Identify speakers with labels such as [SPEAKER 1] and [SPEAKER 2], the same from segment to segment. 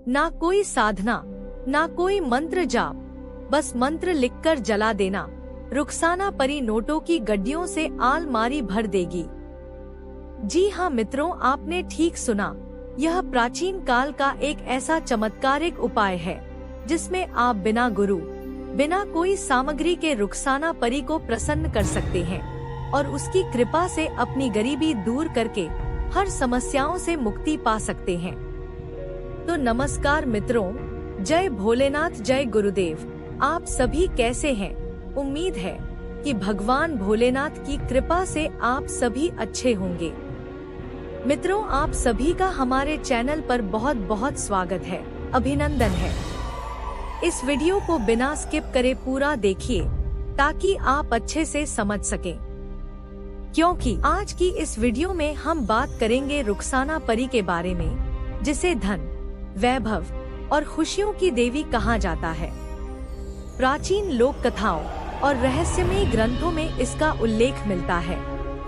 [SPEAKER 1] ना कोई साधना, ना कोई मंत्र जाप, बस मंत्र लिखकर जला देना। रुखसाना परी नोटों की गड्डियों से आलमारी भर देगी। जी हाँ मित्रों, आपने ठीक सुना। यह प्राचीन काल का एक ऐसा चमत्कारिक उपाय है जिसमें आप बिना गुरु, बिना कोई सामग्री के रुखसाना परी को प्रसन्न कर सकते हैं और उसकी कृपा से अपनी गरीबी दूर करके हर समस्याओं से मुक्ति पा सकते हैं। तो नमस्कार मित्रों, जय भोलेनाथ, जय गुरुदेव। आप सभी कैसे हैं? उम्मीद है कि भगवान भोलेनाथ की कृपा से आप सभी अच्छे होंगे। मित्रों, आप सभी का हमारे चैनल पर बहुत बहुत स्वागत है, अभिनंदन है। इस वीडियो को बिना स्किप करे पूरा देखिए ताकि आप अच्छे से समझ सकें, क्योंकि आज की इस वीडियो में हम बात करेंगे रुखसाना परी के बारे में, जिसे धन, वैभव और खुशियों की देवी कहा जाता है। प्राचीन लोक कथाओं और रहस्यमयी ग्रंथों में इसका उल्लेख मिलता है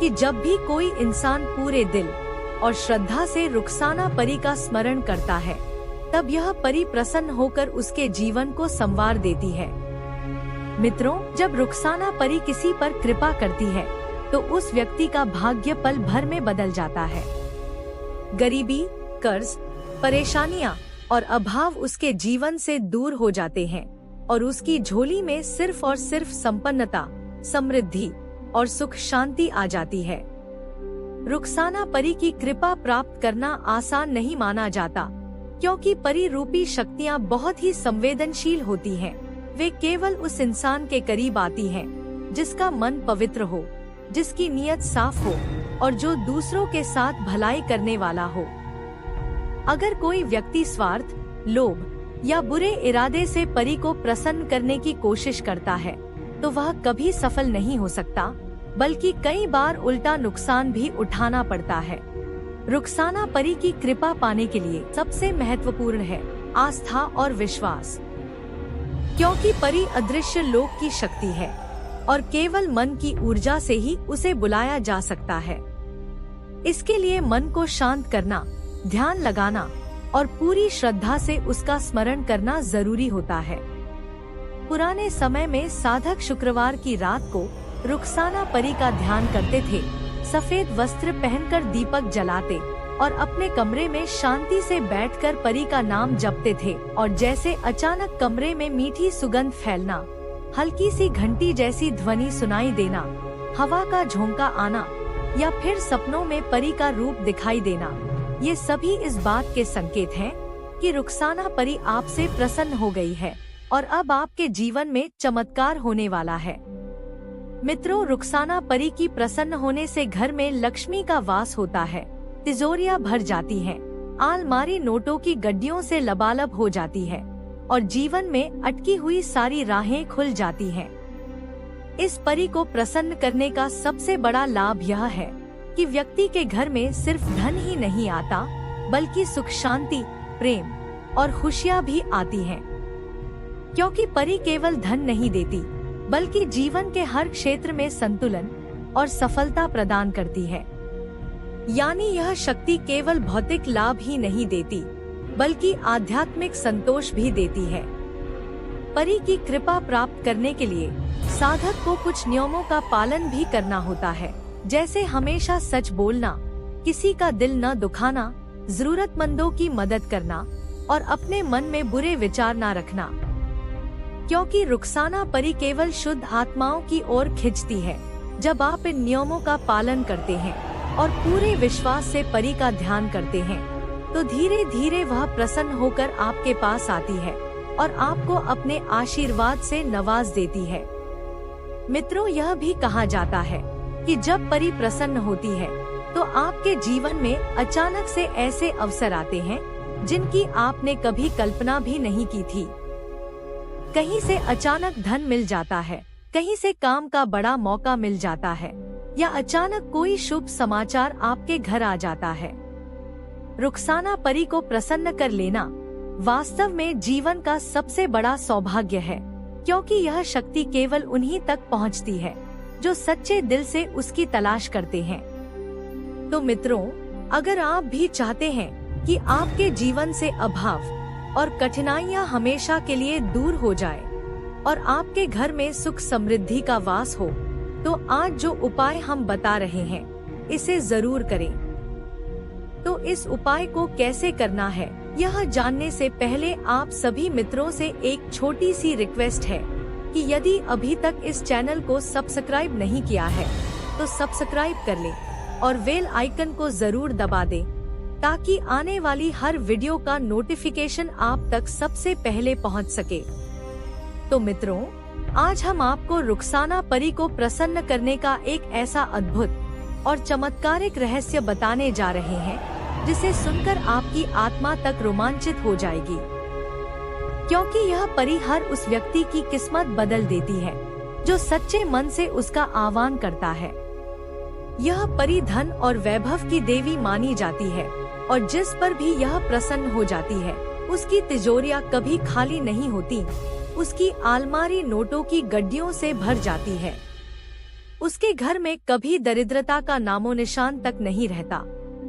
[SPEAKER 1] कि जब भी कोई इंसान पूरे दिल और श्रद्धा से रुखसाना परी का स्मरण करता है, तब यह परी प्रसन्न होकर उसके जीवन को संवार देती है। मित्रों, जब रुखसाना परी किसी पर कृपा करती है तो उस व्यक्ति का भाग्य पल भर में बदल जाता है। गरीबी, कर्ज, परेशानियां और अभाव उसके जीवन से दूर हो जाते हैं और उसकी झोली में सिर्फ और सिर्फ संपन्नता, समृद्धि और सुख शांति आ जाती है। रुखसाना परी की कृपा प्राप्त करना आसान नहीं माना जाता, क्योंकि परी रूपी शक्तियाँ बहुत ही संवेदनशील होती हैं। वे केवल उस इंसान के करीब आती हैं जिसका मन पवित्र हो, जिसकी नीयत साफ हो और जो दूसरों के साथ भलाई करने वाला हो। अगर कोई व्यक्ति स्वार्थ, लोभ या बुरे इरादे से परी को प्रसन्न करने की कोशिश करता है तो वह कभी सफल नहीं हो सकता, बल्कि कई बार उल्टा नुकसान भी उठाना पड़ता है। रुखसाना परी की कृपा पाने के लिए सबसे महत्वपूर्ण है आस्था और विश्वास, क्योंकि परी अदृश्य लोक की शक्ति है और केवल मन की ऊर्जा से ही उसे बुलाया जा सकता है। इसके लिए मन को शांत करना, ध्यान लगाना और पूरी श्रद्धा से उसका स्मरण करना जरूरी होता है। पुराने समय में साधक शुक्रवार की रात को रुखसाना परी का ध्यान करते थे, सफेद वस्त्र पहनकर दीपक जलाते और अपने कमरे में शांति से बैठकर परी का नाम जपते थे। और जैसे अचानक कमरे में मीठी सुगंध फैलना, हल्की सी घंटी जैसी ध्वनि सुनाई देना, हवा का झोंका आना या फिर सपनों में परी का रूप दिखाई देना, ये सभी इस बात के संकेत हैं कि रुखसाना परी आपसे प्रसन्न हो गई है और अब आपके जीवन में चमत्कार होने वाला है। मित्रों, रुखसाना परी की प्रसन्न होने से घर में लक्ष्मी का वास होता है, तिजोरियां भर जाती हैं, आलमारी नोटों की गड्डियों से लबालब हो जाती है और जीवन में अटकी हुई सारी राहें खुल जाती हैं। इस परी को प्रसन्न करने का सबसे बड़ा लाभ यह है कि व्यक्ति के घर में सिर्फ धन ही नहीं आता, बल्कि सुख, शांति, प्रेम और खुशियाँ भी आती हैं। क्योंकि परी केवल धन नहीं देती, बल्कि जीवन के हर क्षेत्र में संतुलन और सफलता प्रदान करती है। यानी यह शक्ति केवल भौतिक लाभ ही नहीं देती, बल्कि आध्यात्मिक संतोष भी देती है। परी की कृपा प्राप्त करने के लिए साधक को कुछ नियमों का पालन भी करना होता है, जैसे हमेशा सच बोलना, किसी का दिल न दुखाना, जरूरतमंदों की मदद करना और अपने मन में बुरे विचार न रखना। क्योंकि रुखसाना परी केवल शुद्ध आत्माओं की ओर खिंचती है। जब आप इन नियमों का पालन करते हैं और पूरे विश्वास से परी का ध्यान करते हैं, तो धीरे धीरे वह प्रसन्न होकर आपके पास आती है और आपको अपने आशीर्वाद से नवाज देती है। मित्रों, यह भी कहा जाता है कि जब परी प्रसन्न होती है तो आपके जीवन में अचानक से ऐसे अवसर आते हैं जिनकी आपने कभी कल्पना भी नहीं की थी। कहीं से अचानक धन मिल जाता है, कहीं से काम का बड़ा मौका मिल जाता है या अचानक कोई शुभ समाचार आपके घर आ जाता है। रुखसाना परी को प्रसन्न कर लेना वास्तव में जीवन का सबसे बड़ा सौभाग्य है, क्योंकि यह शक्ति केवल उन्हीं तक पहुंचती है जो सच्चे दिल से उसकी तलाश करते हैं। तो मित्रों, अगर आप भी चाहते हैं कि आपके जीवन से अभाव, और कठिनाइयां हमेशा के लिए दूर हो जाए और आपके घर में सुख समृद्धि का वास हो, तो आज जो उपाय हम बता रहे हैं इसे जरूर करें। तो इस उपाय को कैसे करना है यह जानने से पहले आप सभी मित्रों से एक छोटी सी रिक्वेस्ट है कि यदि अभी तक इस चैनल को सब्सक्राइब नहीं किया है तो सब्सक्राइब कर ले और बेल आइकन को जरूर दबा दे, ताकि आने वाली हर वीडियो का नोटिफिकेशन आप तक सबसे पहले पहुंच सके। तो मित्रों, आज हम आपको रुखसाना परी को प्रसन्न करने का एक ऐसा अद्भुत और चमत्कारिक रहस्य बताने जा रहे हैं जिसे सुनकर आपकी आत्मा तक रोमांचित हो जाएगी, क्योंकि यह परी हर उस व्यक्ति की किस्मत बदल देती है जो सच्चे मन से उसका आह्वान करता है। यह परी धन और वैभव की देवी मानी जाती है और जिस पर भी यह प्रसन्न हो जाती है उसकी तिजोरियां कभी खाली नहीं होती, उसकी अलमारी नोटों की गड्डियों से भर जाती है। उसके घर में कभी दरिद्रता का नामो निशान तक नहीं रहता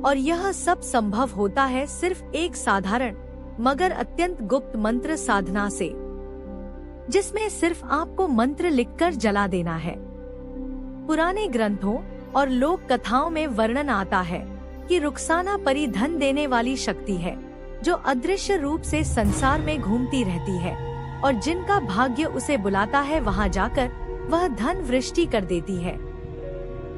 [SPEAKER 1] और यह सब संभव होता है सिर्फ एक साधारण मगर अत्यंत गुप्त मंत्र साधना से, जिसमें सिर्फ आपको मंत्र लिखकर जला देना है। पुराने ग्रंथों और लोक कथाओं में वर्णन आता है कि रुखसाना परी धन देने वाली शक्ति है जो अदृश्य रूप से संसार में घूमती रहती है और जिनका भाग्य उसे बुलाता है वहां जाकर वह धन वृष्टि कर देती है।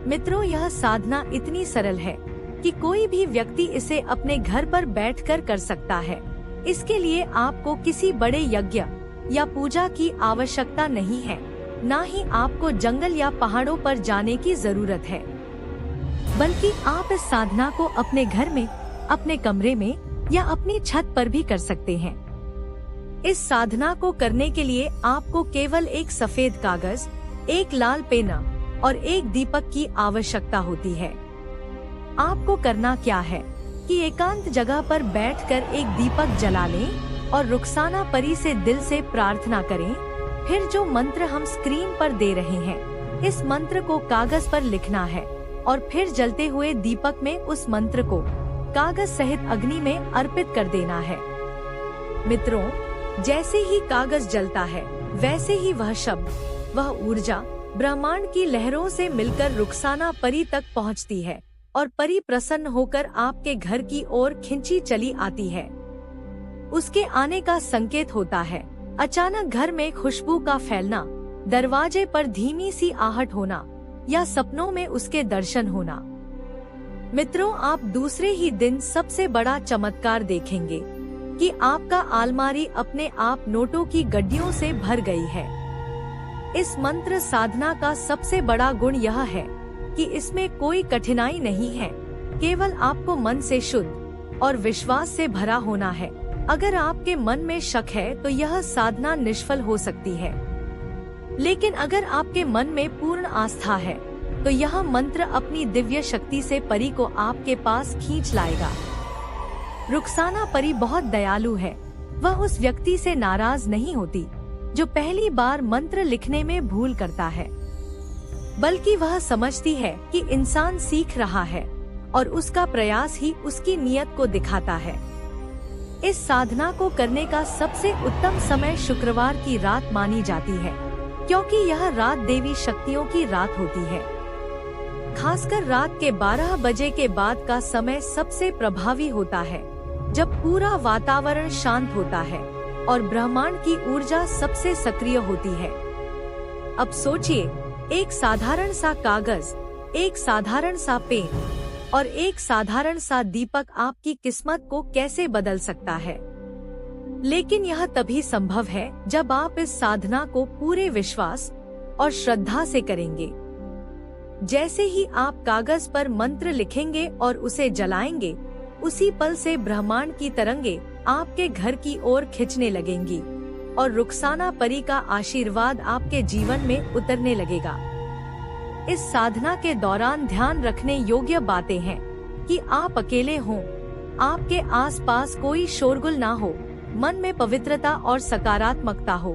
[SPEAKER 1] मित्रों, यह साधना इतनी सरल है कि कोई भी व्यक्ति इसे अपने घर पर बैठकर कर सकता है। इसके लिए आपको किसी बड़े यज्ञ या पूजा की आवश्यकता नहीं है, ना ही आपको जंगल या पहाड़ों पर जाने की जरूरत है, बल्कि आप इस साधना को अपने घर में, अपने कमरे में या अपनी छत पर भी कर सकते हैं। इस साधना को करने के लिए आपको केवल एक सफेद कागज, एक लाल पेना और एक दीपक की आवश्यकता होती है। आपको करना क्या है कि एकांत जगह पर बैठकर एक दीपक जला लें और रुखसाना परी से दिल से प्रार्थना करें। फिर जो मंत्र हम स्क्रीन पर दे रहे हैं, इस मंत्र को कागज पर लिखना है और फिर जलते हुए दीपक में उस मंत्र को कागज सहित अग्नि में अर्पित कर देना है। मित्रों, जैसे ही कागज जलता है वैसे ही वह शब्द, वह ऊर्जा ब्रह्मांड की लहरों से मिलकर रुखसाना परी तक पहुंचती है और परी प्रसन्न होकर आपके घर की ओर खिंची चली आती है। उसके आने का संकेत होता है अचानक घर में खुशबू का फैलना, दरवाजे पर धीमी सी आहट होना या सपनों में उसके दर्शन होना। मित्रों, आप दूसरे ही दिन सबसे बड़ा चमत्कार देखेंगे कि आपका अलमारी अपने आप नोटों की गड्डियों से भर गई है। इस मंत्र साधना का सबसे बड़ा गुण यह है कि इसमें कोई कठिनाई नहीं है, केवल आपको मन से शुद्ध और विश्वास से भरा होना है। अगर आपके मन में शक है तो यह साधना निष्फल हो सकती है, लेकिन अगर आपके मन में पूर्ण आस्था है तो यह मंत्र अपनी दिव्य शक्ति से परी को आपके पास खींच लाएगा। रुखसाना परी बहुत दयालु है, वह उस व्यक्ति से नाराज नहीं होती जो पहली बार मंत्र लिखने में भूल करता है, बल्कि वह समझती है कि इंसान सीख रहा है और उसका प्रयास ही उसकी नीयत को दिखाता है। इस साधना को करने का सबसे उत्तम समय शुक्रवार की रात मानी जाती है, क्योंकि यह रात देवी शक्तियों की रात होती है। खासकर रात के 12 बजे के बाद का समय सबसे प्रभावी होता है, जब पूरा वातावरण शांत होता है और ब्रह्मांड की ऊर्जा सबसे सक्रिय होती है। अब सोचिए, एक साधारण सा कागज, एक साधारण सा पेन और एक साधारण सा दीपक आपकी किस्मत को कैसे बदल सकता है। लेकिन यह तभी संभव है जब आप इस साधना को पूरे विश्वास और श्रद्धा से करेंगे। जैसे ही आप कागज पर मंत्र लिखेंगे और उसे जलाएंगे, उसी पल से ब्रह्मांड की तरंगे आपके घर की ओर खिंचने लगेंगी और रुखसाना परी का आशीर्वाद आपके जीवन में उतरने लगेगा। इस साधना के दौरान ध्यान रखने योग्य बातें हैं कि आप अकेले हों, आपके आसपास कोई शोरगुल ना हो, मन में पवित्रता और सकारात्मकता हो,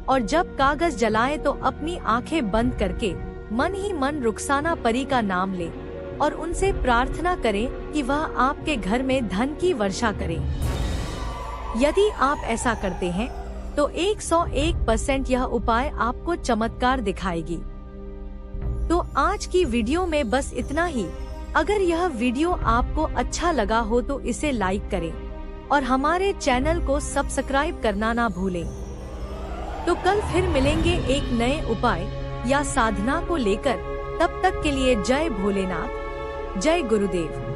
[SPEAKER 1] और जब कागज जलाएं तो अपनी आंखें बंद करके मन ही मन रुखसाना परी का नाम लें और उनसे प्रार्थना करें कि वह आपके घर में धन की वर्षा करें। यदि आप ऐसा करते हैं तो 101% यह उपाय आपको चमत्कार दिखाएगी। तो आज की वीडियो में बस इतना ही। अगर यह वीडियो आपको अच्छा लगा हो तो इसे लाइक करें और हमारे चैनल को सब्सक्राइब करना ना भूलें। तो कल फिर मिलेंगे एक नए उपाय या साधना को लेकर। तब तक के लिए जय भोलेनाथ, जय गुरुदेव।